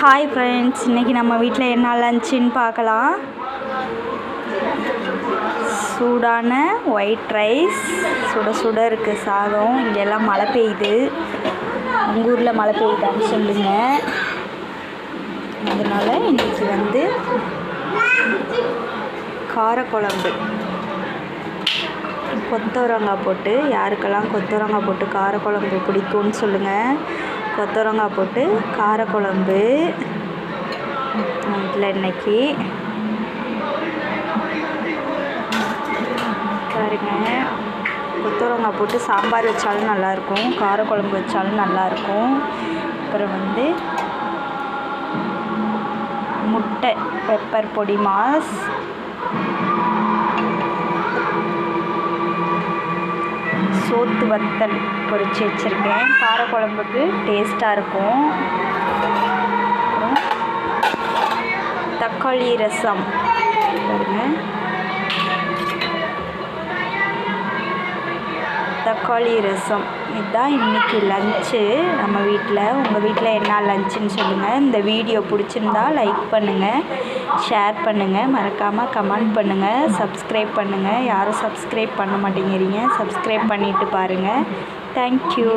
Hi friends, இன்றைக்கி நம்ம வீட்டில் என்ன லஞ்சுன்னு பார்க்கலாம். சூடான ஒயிட் ரைஸ், சுட சுட இருக்குது சாதம். இங்கெல்லாம் மழை பெய்யுது. உங்கள் ஊரில் மழை பெய்யுதான்னு சொல்லுங்கள். அதனால் இன்றைக்கி காரக்குழம்பு, கொத்தவரங்காய் போட்டு, யாருக்கெல்லாம் கொத்தவரங்காய் போட்டு காரக்குழம்பு பிடிக்கும்னு சொல்லுங்கள். கொத்தவரங்காய் போட்டு காரக்குழம்பு வீட்டில் இன்றைக்கி பாருங்க. கொத்தவரங்காய் போட்டு சாம்பார் வச்சாலும் நல்லாயிருக்கும், காரக்குழம்பு வச்சாலும் நல்லாயிருக்கும். அப்புறம் முட்டை பெப்பர் பொடி மாஸ், சோத்து வத்தல் பொரித்து வச்சுருக்கேன். காரக்குழம்புக்கு டேஸ்ட்டாக இருக்கும். அப்புறம் தக்காளி ரசம் பாருங்கள். தக்காளி ரசம் இதுதான் இன்றைக்கி லஞ்சு நம்ம வீட்டில். உங்கள் வீட்டில் என்ன லஞ்சுன்னு சொல்லுங்கள். இந்த வீடியோ பிடிச்சிருந்தா லைக் பண்ணுங்கள், ஷேர் பண்ணுங்கள், மறக்காமல் கமெண்ட் பண்ணுங்கள், சப்ஸ்கிரைப் பண்ணுங்கள். யாரும் சப்ஸ்கிரைப் பண்ண மாட்டேங்கிறீங்க, சப்ஸ்கிரைப் பண்ணிவிட்டு பாருங்கள். தேங்க்யூ.